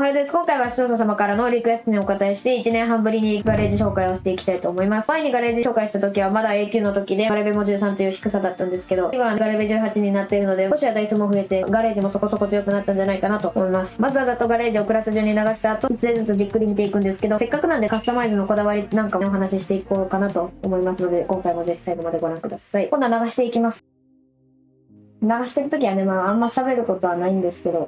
はるです。今回は視聴者様からのリクエストにお答えして1年半ぶりにガレージ紹介をしていきたいと思います。前にガレージ紹介した時はまだ A 級の時でガレベも13という低さだったんですけど、今はガレベ18になっているので少しはダイスも増えてガレージもそこそこ強くなったんじゃないかなと思います。まずはだとガレージをクラス順に流した後1例ずつじっくり見ていくんですけど、せっかくなんでカスタマイズのこだわりなんかもお話ししていこうかなと思いますので、今回もぜひ最後までご覧ください。今度は流していきます。流してる時はね、あんま喋ることはないんですけど、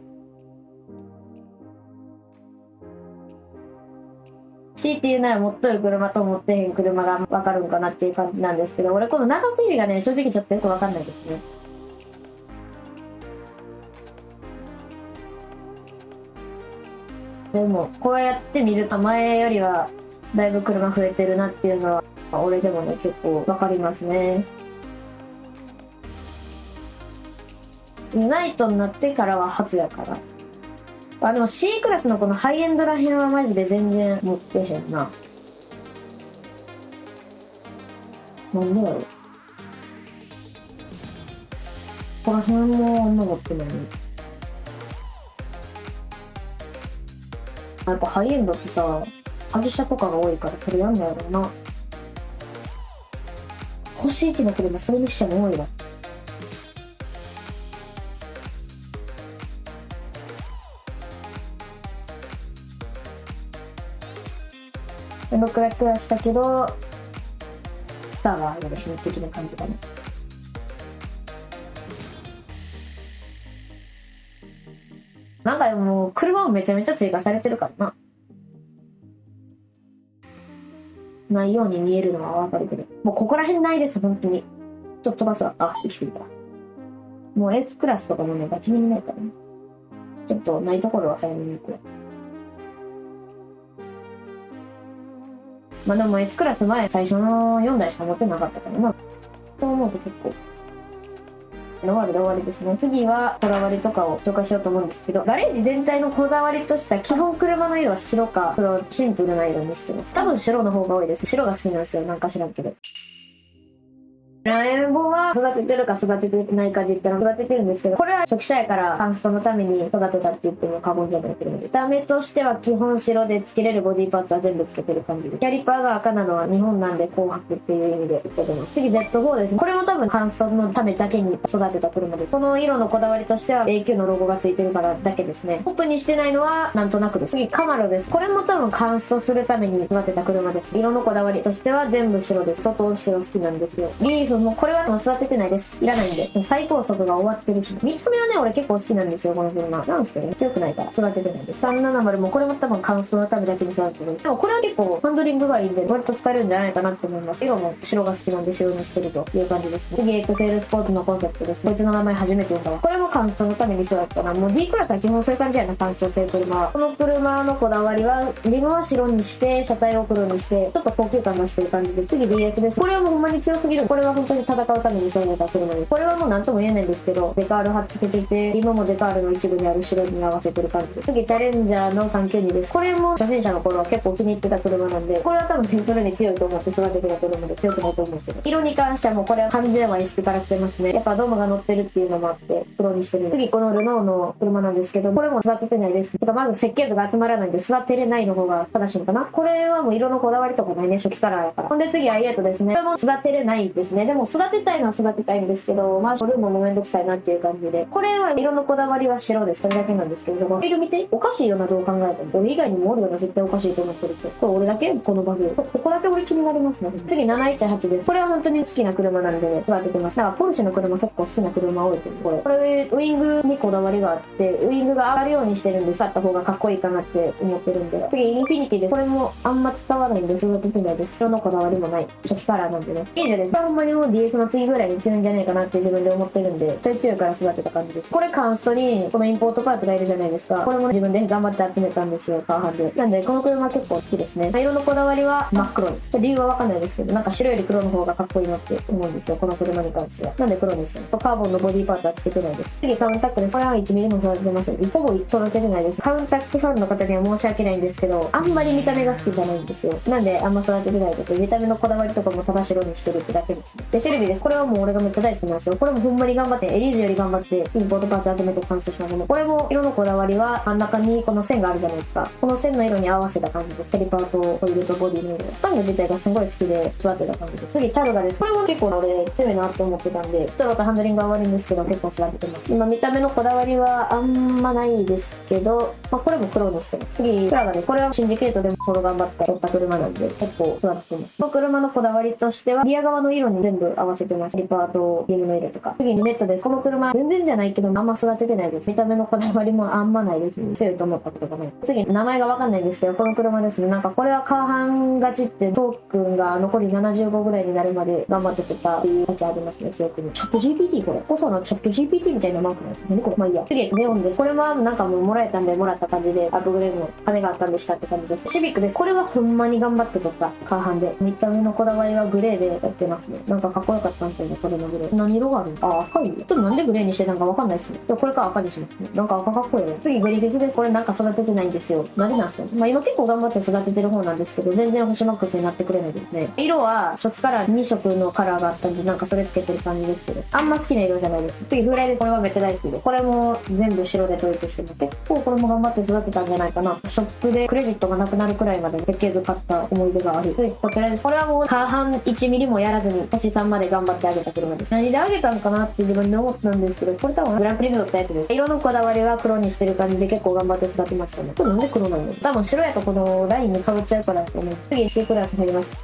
強いて言うなら持っとる車と持ってへん車が分かるんかなっていう感じなんですけど、俺この長推理がね、正直ちょっとよく分かんないですね。でもこうやって見ると前よりはだいぶ車増えてるなっていうのは俺でもね結構分かりますね。ナイトになってからは初やから。でも C クラスのこのハイエンドらへんはマジで全然持ってへんな。なんでやろ。ここら辺もあんま持ってないね。やっぱハイエンドってさ、詐欺車とかが多いからこれやんだやろうな。星1の車それにしても多いわ。6役はしたけどスターはより変的な感じかな。なんかでも車もめちゃめちゃ追加されてるからないように見えるのはわかるけど、もうここら辺ないです。本当にちょっと飛ばすわ。行き過ぎた。もう S クラスとかもねガチめにないからね、ちょっとないところは早めに行くわ。でも S クラス前最初の4台しか持ってなかったからな。そう思うと結構終わりですね。次はこだわりとかを紹介しようと思うんですけど、ガレージ全体のこだわりとした基本車の色は白か黒、シンプルな色にしてます。多分白の方が多いです。白が好きなんですよ。なんか知らんけど。ラインボは育ててるか育ててないかで言ったら育ててるんですけど、これは初期者やからカンストのために育てたって言っても過言じゃないけど、見た目としては基本白で付けれるボディパーツは全部付けてる感じで、キャリパーが赤なのは日本なんで紅白っていう意味で言ってます。次 Z4 ですね。これも多分カンストのためだけに育てた車です。この色のこだわりとしては AQ のロゴが付いてるからだけですね。オープンにしてないのはなんとなくです。次カマロです。これも多分カンストするために育てた車です。色のこだわりとしては全部白です。外白好きなんですよ。リーフもこれはもう育ててないです。いらないんで。最高速が終わってるし、見た目はね俺結構好きなんですよこの車なんですけどね、強くないから育ててないです。370もこれも多分カンストのためだけに育ててる。でもこれは結構ハンドリングがいいんで割と使えるんじゃないかなって思います。色も白が好きなんで白にしてるという感じですね。次エクセルスポーツのコンセプトです。こいつの名前初めて読んだわ。これもカンストのために育てたな。もう D クラスは基本そういう感じやな。単調性車はこの車のこだわりはリムは白にして車体を黒にしてちょっと高級感出してる感じで、次 DS です。これはもうほんまに強すぎる。これは本当に戦うために育てた車です。これはもう何とも言えないんですけど、デカール貼っつけててリムもデカールの一部にある白に合わせてる感じで、次チャレンジャーの392です。これも初心者の頃は結構気に入ってた車なんで、これは多分シンプルに強いと思って育ててた車で強くないと思うけど、色に関してはもうこれは完全は SP から来てますね。やっぱドームが乗ってるっていうのもあって黒にしてる。次このルノーの車なんですけど、これも育ててないです。てかまず設計図が集まらないんで育てれないの方が正しいのかな。これはもう色のこだわりとかないね、初期カラーやから。ほんで次 i8 ですね。これも育てれないですね。でも育てたいのは育てたいんですけど、ルもめんどくさいなっていう感じで、これは色のこだわりは白です。それだけなんですけれども、色見ておかしいよな、どう考えても。俺以外にもおるよな、絶対おかしいと思ってるって。これ俺だけこのバグ。ここだけ俺気になりますね。次718です。これは本当に好きな車なんで、育ててます。だからポルシェの車結構好きな車多いけど、これウイングにこだわりがあって、ウイングが上がるようにしてるんで、使った方がかっこいいかなって思ってるんで。次インフィニティです。これもあんま使わないんで育ててないです。色のこだわりもない。初期カラーなんでね。いいじゃです。これはほんまにもう DS の次ぐらいに強いんじゃないかなって自分で思ってるんで、それ強いから育てた感じです。これカンストにこのインポートパーツがいるじゃないですか。これも自分で頑張って集めたんですよ、カーハンで。なんでこの車結構好きですね。色のこだわりは真っ黒です。理由はわかんないですけど、なんか白より黒の方がかっこいいなって思うんですよ、この車に関しては。なんで黒にしたのと、カーボンのボディパーツはつけてないです。次カウンタックです。これは1ミリも育ててません。ほぼ育ててないです。カウンタックファンの方には申し訳ないんですけど、あんまり見た目が好きじゃないんですよ。なんであんま育ててないこと、見た目のこだわりとかもただ白にしてるってだけですね。で、シェルビーです。これはもう俺がめっちゃ大好きなんですよ。これもほんまに頑張って、エリーゼより頑張って、インポートパーツ集めて完成しました。これも色のこだわりは、真ん中にこの線があるじゃないですか。この線の色に合わせた感じで、キャリパーとホイールとボディの色。タング自体がすごい好きで、座ってた感じで。次、タルガです。これも結構俺、強いなって思ってたんで、ちょっとハンドリングは悪いんですけど、結構座ってます。今、見た目のこだわりはあんまないですけど、これも黒にしてます。次、プラガです。これはシンジケートでも頑張って乗った車なんで、結構座ってます。この車のこだわりとしては、リア側の色に全部合わせてます。リパーとビームの色とか。次、ネットです。この車、全然じゃないけど、あんま育ててないです。見た目のこだわりもあんまないですね。強いと思ったことがない。次、名前がわかんないんですけど、この車ですね。なんかこれはカーハン勝ちって、トークンが残り75ぐらいになるまで頑張っててたっていうだけありますね、記憶に。チャット GPT これ。細なチャット GPT みたいなマークなんです。何これ。まあいいや。次、ネオンです。これはなんかもうもらえたんで、もらった感じで、アップグレードの金があったんでしたって感じです。シビックです。これはほんまに頑張って撮ったカーハンで。見た目のこだわりはグレーでやってますね。なんかかっこよかったんですよね、これのグレー。何色があるの？あ、赤いよ。ちょっとなんでグレーにしてなんかわかんないっすね。でもこれから赤にしますね。なんか赤かっこいいね。次、グリフィスです。これなんか育ててないんですよ。なんでなんすかね。まあ今結構頑張って育ててる方なんですけど、全然星マックスになってくれないですね。色は初期から2色のカラーがあったんで、なんかそれつけてる感じですけど、あんま好きな色じゃないです。次、フライです。これはめっちゃ大好きで。これも全部白で統一してます。結構これも頑張って育てたんじゃないかな。ショップでクレジットがなくなるくらいまで設計図買った思い出がある。次、こちらです。これはもうカーハン1ミリもやらずに星3まで頑張ってあげた車です。何であげたのかなって自分で思ったんですけど、これ多分グランプリで撮ったやつです。色のこだわりは黒にしてる感じで結構頑張って育てましたね。これなんで黒なの？多分白やとこのラインに被っちゃうからと思う。次、C クラス入りました。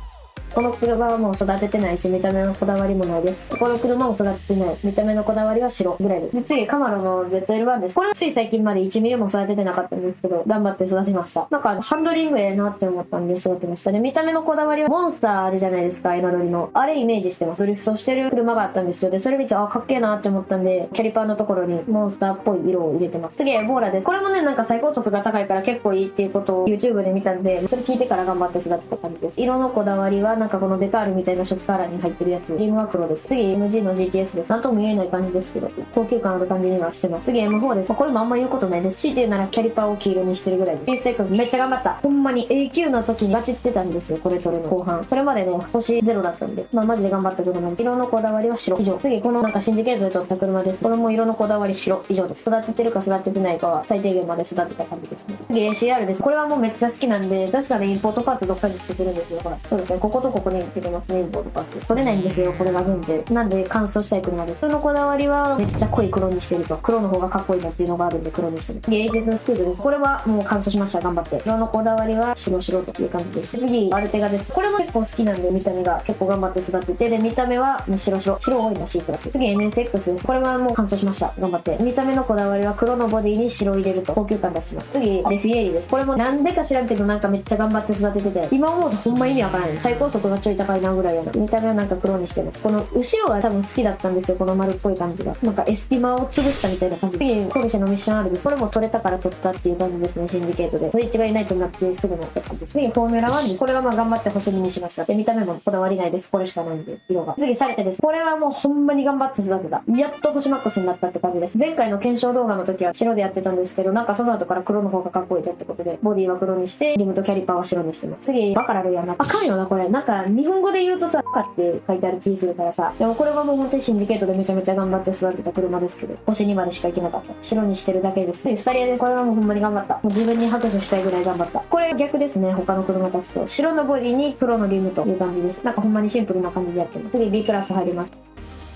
この車はもう育ててないし、見た目のこだわりもないです。この車も育ててない。見た目のこだわりは白ぐらいです。で、次、カマロの ZL1 です。これはつい最近まで1ミリも育ててなかったんですけど、頑張って育てました。なんか、ハンドリングええなって思ったんで育てました。で、見た目のこだわりは、モンスターあるじゃないですか、エナドリの。あれイメージしてます。ドリフトしてる車があったんですよ。で、それ見て、あ、かっけえなって思ったんで、キャリパーのところにモンスターっぽい色を入れてます。次、エボーラです。これもね、なんか最高速が高いから結構いいっていうことを YouTube で見たんで、それ聞いてから頑張って育てた感じです。色のこだわりは、なんかこのデカールみたいな初期カラーに入ってるやつ。リムは黒です。次 MG の GTS です。なんとも言えない感じですけど、高級感ある感じにはしてます。次 M4 です。これもあんま言うことないです。強いて言うならキャリパーを黄色にしてるぐらいです。ピース X めっちゃ頑張った。ほんまに A9 の時にガチってたんですよ。これ取るの後半。それまでね、星0だったんで、まあマジで頑張った車なんで、色のこだわりは白。以上。次このなんかシンジケートで取った車です。これも色のこだわり白。以上です。育ててるか育ててないかは最低限まで育てた感じですね。次 ACR です。これはもうめっちゃ好きなんで、確かにインポートパーツどっかにつけてるんですよ。ほら。そうですね。こことここにつけてますね、インポートパーツ。取れないんですよ、これが全然。なんで乾燥したい車です。そのこだわりはめっちゃ濃い黒にしてると。黒の方がかっこいいなっていうのがあるんで黒にしてる。次、ATS のスピードです。これはもう乾燥しました。頑張って。色のこだわりは白白という感じです。次、アルテガです。これも結構好きなんで、見た目が結構頑張って育てて、で、見た目は白白。白多いの C クラス。次、NSX です。これはもう乾燥しました。頑張って。見た目のこだわりは黒のボディに白入れると高級感出します。次、レフィエーリです。これもなんでか知らんけどなんかめっちゃ頑張って育ててて、今思うとほんま意味わからない。最高速がちょい高いなぐらいやな。見た目はなんか黒にしてます。この後ろが多分好きだったんですよ、この丸っぽい感じが。なんかエスティマを潰したみたいな感じ。次、ポルシェのミッション R です。これも取れたから取ったっていう感じですね、シンジケートで。スイッチがいないとなってすぐのって感じです。次、フォーミュラ1です。これはまあ頑張って星2にしました。で、見た目もこだわりないです。これしかないんで、色が。次、サレテです。これはもうほんまに頑張って育てた。やっと星マックスになったって感じです。前回の検証動画の時は白でやってたんですけど、なんかその後から黒の方がかっこいいってことで、ボディは黒にして、リムとキャリパーは白にしてます。次、バカラルやな。あかんよな、これ。なんか日本語で言うとさ、バカって書いてある気するからさ。でもこれはもう本当にシンジケートでめちゃめちゃ頑張って育てた車ですけど、星2までしか行けなかった。白にしてるだけです。で、2人です。これはもうほんまに頑張った。もう自分に拍手したいぐらい頑張った。これ逆ですね、他の車たちと。白のボディに黒のリムという感じです。なんかほんまにシンプルな感じでやってます。次 B クラス入ります。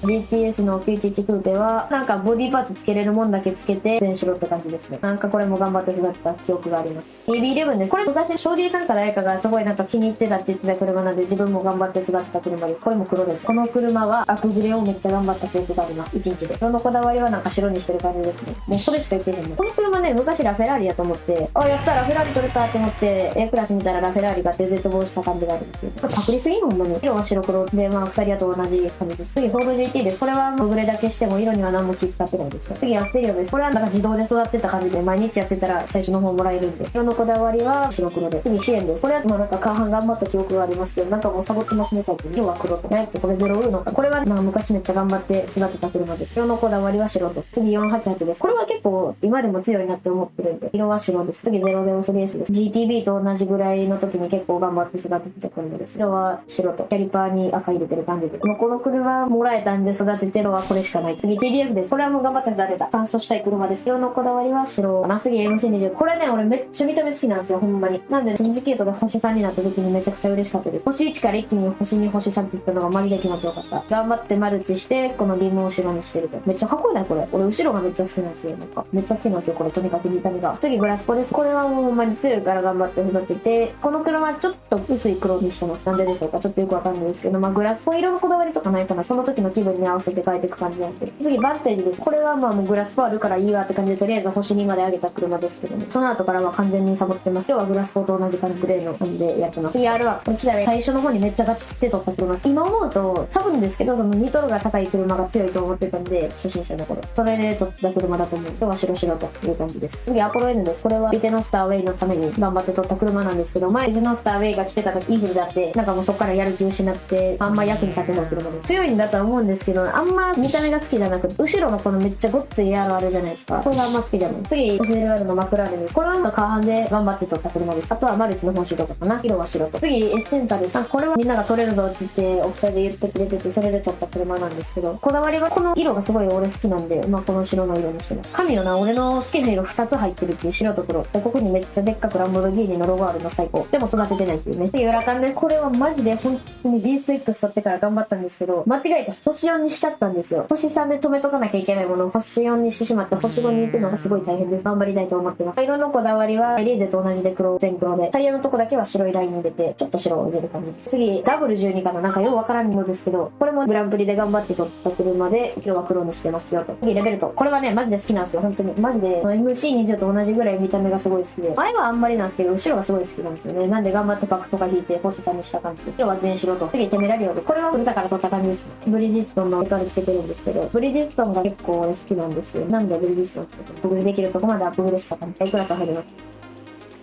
GTS の911クーペはなんかボディパーツつけれるもんだけつけて全白って感じですね。なんかこれも頑張って育てた記憶があります。EB11 です。これ昔ショーディーさんか誰かがすごいなんか気に入ってたって言ってた車なんで、自分も頑張って育てた車です。これも黒です。この車はアクグレをめっちゃ頑張った記憶があります。1日で。そのこだわりはなんか白にしてる感じですね。もうこれしか言ってへんの。この車ね、昔ラフェラーリやと思って、あ、やったらラフェラーリ取れたって思って A クラス見たらラフェラーリがって絶望した感じがあるんですよ。これパクリすぎんほんまに。色は白黒で、まあ鎖屋と同じ感じです。次、フォード GT GT です。これはもうグレだけしても色には何も気使ってないです。次アステリオです。これはなんか自動で育ってた感じで毎日やってたら最初の方もらえるんで、色のこだわりは白黒で。次シエンです。これはもうなんか後半頑張った記憶がありますけど、なんかもうサボってますね最近。色は黒とねってこれゼロウーノか。これはなんか昔めっちゃ頑張って育てた車です。色のこだわりは白と。次488です。これは結構今でも強いなって思ってるんで、色は白です。次003Sです。GTB と同じぐらいの時に結構頑張って育ててた車です。色は白と。キャリパーに赤入れてる感じで。もうこの車もらえたんで育ててるのはこれしかない。次 TDF です。これはもう頑張って育てた。乾燥したい車です。色のこだわりは白かな。次 MC20。これね、俺めっちゃ見た目好きなんですよ、ほんまに。なんで、シンジケートで星3になった時にめちゃくちゃ嬉しかったです。星1から一気に星2、星3っていったのがマジで気持ちよかった。頑張ってマルチして、このリムを白にしてると。めっちゃかっこいいな、これ。俺後ろがめっちゃ好きなんですよ。なんか、めっちゃ好きなんですよ、これ。とにかく見た目が。次グラスポです。これはもうほんまに強いから頑張って育てて、この車ちょっと薄い黒にしてます。なんででしょうか、ちょっとよくわかんないですけど、まあグラスポ色のこだわりとかないかな。その時の気分に合わせて変えていく感じなんで。次バンテージです。これはまあもうグラスポあるからいいわって感じで、とりあえず星2まで上げた車ですけどね。その後からは完全にサボってます。今日はグラスポと同じ感じグレーの感じでやってます。次 R はこれ来たら最初の方にめっちゃガチって取った車です。今思うと多分ですけど、そのニトロが高い車が強いと思ってたんで、初心者の頃。それで取った車だと思う。今日は白白という感じです。次アポロ N です。これはビテノスターウェイのために頑張って取った車なんですけど、前ビテノスターウェイが来てた時インフルであって、なんかもうそこからやる気失って、あんま役に立てない車です。強いんだとは思うんですけど、あんま見た目が好きじゃなくて、後ろのこのめっちゃごっついエアロあるじゃないですか。これがあんま好きじゃない。次 SLR のマクラーレンです。これは後半で頑張って取った車です。あとはマルチの本種とかかな。色は白と。次エッセンタです。これはみんなが取れるぞって言ってオフチャで言ってくれてて、それで取った車なんですけど、こだわりはこの色がすごい俺好きなんで、まあこの白の色にしてます。神のな、俺の好きな色2つ入ってるっていう白と黒。でここにめっちゃでっかくランボルギーニのロゴあるの最高。でも育ててないっていうね。次ウラカンです。これはマジで本当にビースト X 取ってから頑張ったんですけど、間違えて星4にしちゃったんですよ。星3で止めとかなきゃいけないものを星4にしてしまって、星5に行くのがすごい大変です。頑張りたいと思ってます。色のこだわりはリーゼと同じで黒、全黒で、タイヤのとこだけは白いライン入れて、ちょっと白を入れる感じです。次ダブル12かな、なんかよくわからんのですけど、これもグランプリで頑張って取った車で、色は黒にしてますよと。次レベルト。これはね、マジで好きなんですよ。本当に。マジで MC20 と同じぐらい見た目がすごい好きで、前はあんまりなんですけど、後ろがすごい好きなんですよね。なんで頑張ってパックとか引いて、星3にした感じで。色は全白と。次テメラリオで。これは古田から取った感じです。ブリヂストンのメカでつけてるんですけど、ブリヂストンが結構俺好きなんですよ。なんでブリヂストンつけてるの？アップグレできるとこまでアップグレした感じ。クラス入ります。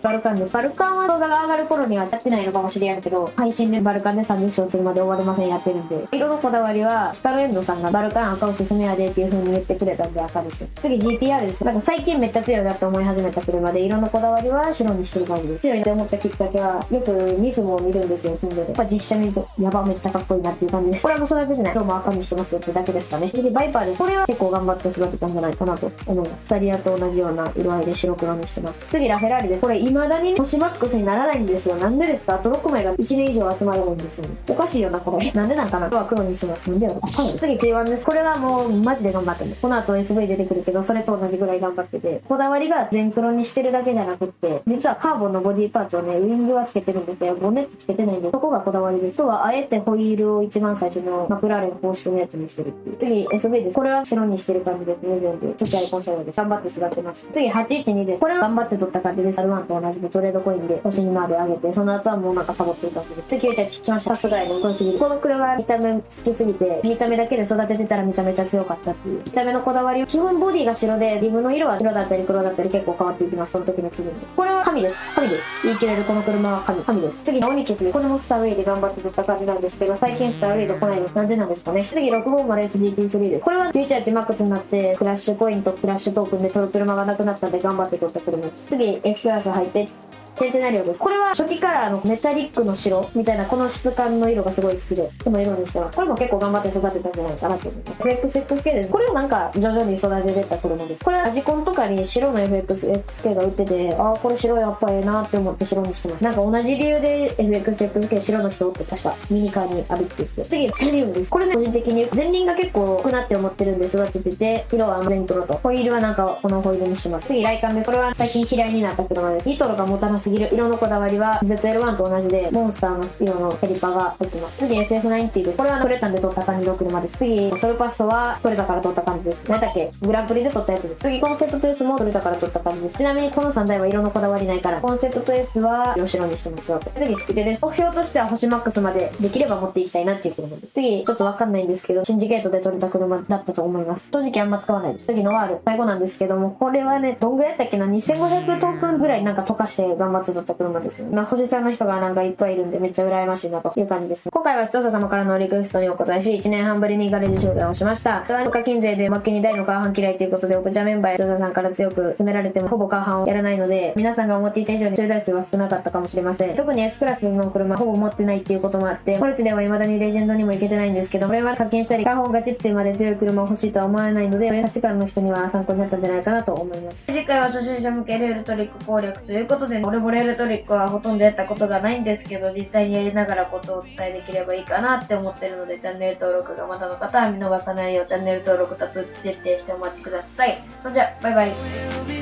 バルカンです。バルカンは動画が上がる頃にはやってないのかもしれんけど、配信でバルカンで30勝するまで終われませんやってるんで、色のこだわりはスカルエンドさんがバルカン赤おすすめやでっていう風に言ってくれたんで赤にして。次 GTR です。なんか最近めっちゃ強いなって思い始めた車で、色のこだわりは白にしてる感じです。強いって思ったきっかけは、よくニスモを見るんですよ、近所で。やっぱ実写見ると、やばめっちゃかっこいいなっていう感じです。これはもう育ててない。色も赤にしてますよってだけですかね。次バイパーです。これは結構頑張って育てたんじゃないかなと思います。サリアと同じような色合いで白黒にしてます。次ラフェラーリです。これ未だに星マックスにならないんですよ。なんでですか？あと6枚が1年以上集まるんですよ。おかしいよな、これ。なんでなんかな。色は黒にします。なんでよ。次 P1 です。これはもうマジで頑張ってます。この後 SV 出てくるけど、それと同じぐらい頑張ってて、こだわりが全黒にしてるだけじゃなくって、実はカーボンのボディパーツをね、ウィングはつけてるんですけど、ボンネットつけてないんで、そこがこだわりです。あとはあえてホイールを一番最初のマクラーレン公式のやつにしてるっていう。次 SV です。これは白にしてる感じですね、全部。ちょっとアイコン車両です。頑張って育てました。次812です。これは頑張って取った感じです。R1 と同じでトレードコインで星2まで上げて、その後はもうなんかサボってる感じで。次988来ました。さすがやね、黒すぎる。この車見た目好きすぎて、見た目だけで育ててたらめちゃめちゃ強かったっていう。見た目のこだわり、基本ボディが白で、リムの色は白だったり黒だったり結構変わっていきます。その時の気分で。これは神です。神です。言い切れるこの車は神です。次のオニキスです。これもスターウェイで頑張って取った感じなんですけど、最近スターウェイが来ないのなんでなんですかね。次650SGT3 です。これは988マックスになってクラッシュコインとクラッシュトークンで取る車がなくなったんで頑張って取った車です。次 S クラス入ってセンテナリオです。これは初期カラーのメタリックの白みたいなこの質感の色がすごい好きで、この色にしてはこれも結構頑張って育てたんじゃないかなと思います。FXXK です。これをなんか徐々に育ててった車です。これはラジコンとかに白の FXXK が売ってて、ああこれ白やっぱええなって思って白にしてます。なんか同じ理由で FXXK 白の人って確かミニカーにあるって言って。次チタニウムです。これね個人的に前輪が結構濃くなって思ってるんで育ててて、色は全黒とホイールはなんかこのホイールにします。次ライカンです。これは最近嫌いになった車です。ニトロがもたらすぎる。色のこだわりは ZL1 と同じで、モンスターの色のヘリパが入ってます。次 SF90 です。これはトレタンで撮った感じの車です。次、ソルパッソはトレタから撮った感じです。何だっけ、グランプリで撮ったやつです。次、コンセプト S もトレタから撮った感じです。ちなみにこの3台は色のこだわりないから、コンセプト S は色白にしてますよ。次、スピテです。目標としては星マックスまでできれば持っていきたいなっていう車です。次、ちょっとわかんないんですけど、シンジケートで撮れた車だったと思います。正直あんま使わないです。次のワール。最後なんですけども、これはね、どんぐらいやったっけな、2500トークンぐらいなんか溶かして頑張って撮った車ですよ。まあ、星さんの人がなんかいっぱいいるんで、めっちゃ羨ましいなという感じです。今回は視聴者様からのリクエストにお答えし、1年半ぶりにガレージ商談をしました。これは課金税で末期に大のカーハン嫌いということで、オプチャメンバーや視聴者さんから強く詰められてもほぼカーハンをやらないので、皆さんが思っていた以上に中台数は少なかったかもしれません。特に S クラスの車ほぼ持ってないっていうこともあって、ポルチでは未だにレジェンドにも行けてないんですけど、これは課金したりカーホンガチってまで強い車を欲しいとは思わないので、価値観の人には参考になったんじゃないかなと思います。次回は初心者向けレールトリック攻略ということで、俺もレールトリックはほとんどやったことがないんですけど、実際にやりながらコツをお伝えできればいいかなって思ってるので、チャンネル登録がまだの方は見逃さないようチャンネル登録と通知設定してお待ちください。それじゃ、バイバイ。